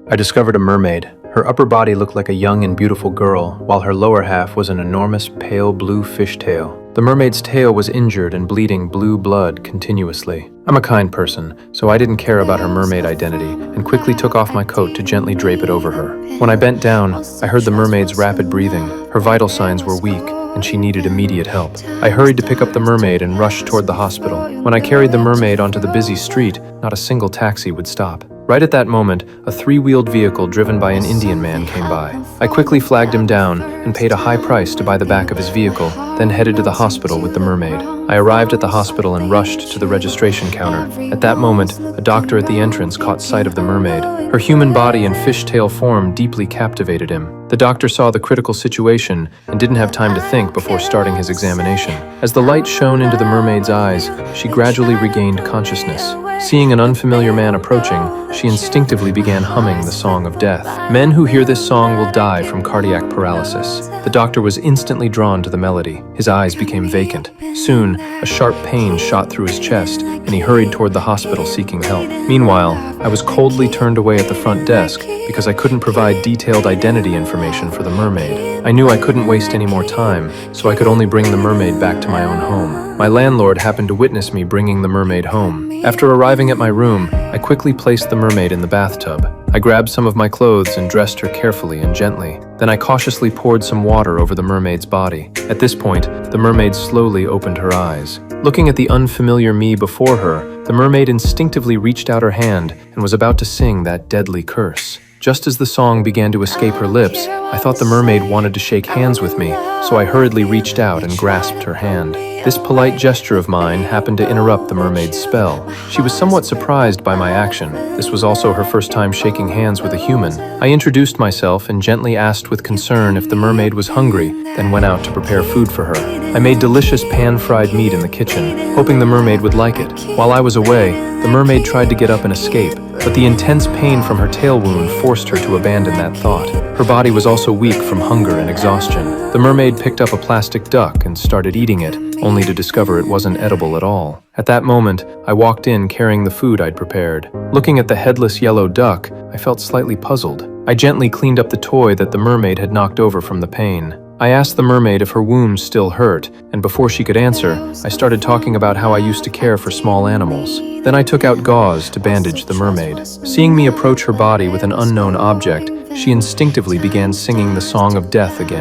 I discovered a mermaid. Her upper body looked like a young and beautiful girl, while her lower half was an enormous pale blue fishtail. The mermaid's tail was injured and bleeding blue blood continuously. I'm a kind person, so I didn't care about her mermaid identity and quickly took off my coat to gently drape it over her. When I bent down, I heard the mermaid's rapid breathing. Her vital signs were weak, and she needed immediate help. I hurried to pick up the mermaid and rushed toward the hospital. When I carried the mermaid onto the busy street, not a single taxi would stop. Right at that moment, a three-wheeled vehicle driven by an Indian man came by. I quickly flagged him down and paid a high price to buy the back of his vehicle, then headed to the hospital with the mermaid. I arrived at the hospital and rushed to the registration counter. At that moment, a doctor at the entrance caught sight of the mermaid. Her human body and fishtail form deeply captivated him. The doctor saw the critical situation and didn't have time to think before starting his examination. As the light shone into the mermaid's eyes, she gradually regained consciousness. Seeing an unfamiliar man approaching, she instinctively began humming the Song of Death. Men who hear this song will die from cardiac paralysis. The doctor was instantly drawn to the melody. His eyes became vacant. Soon, a sharp pain shot through his chest, and he hurried toward the hospital seeking help. Meanwhile, I was coldly turned away at the front desk because I couldn't provide detailed identity information for the mermaid. I knew I couldn't waste any more time, so I could only bring the mermaid back to my own home. My landlord happened to witness me bringing the mermaid home. After arriving at my room, I quickly placed the mermaid in the bathtub. I grabbed some of my clothes and dressed her carefully and gently. Then I cautiously poured some water over the mermaid's body. At this point, the mermaid slowly opened her eyes. Looking at the unfamiliar me before her, the mermaid instinctively reached out her hand and was about to sing that deadly curse. Just as the song began to escape her lips, I thought the mermaid wanted to shake hands with me, so I hurriedly reached out and grasped her hand. This polite gesture of mine happened to interrupt the mermaid's spell. She was somewhat surprised by my action. This was also her first time shaking hands with a human. I introduced myself and gently asked with concern if the mermaid was hungry, then went out to prepare food for her. I made delicious pan-fried meat in the kitchen, hoping the mermaid would like it. While I was away, the mermaid tried to get up and escape, but the intense pain from her tail wound forced her to abandon that thought. Her body was also weak from hunger and exhaustion. The mermaid picked up a plastic duck and started eating it, only to discover it wasn't edible at all. At that moment, I walked in carrying the food I'd prepared. Looking at the headless yellow duck, I felt slightly puzzled. I gently cleaned up the toy that the mermaid had knocked over from the pain. I asked the mermaid if her wounds still hurt, and before she could answer, I started talking about how I used to care for small animals. Then I took out gauze to bandage the mermaid. Seeing me approach her body with an unknown object, she instinctively began singing the Song of Death again.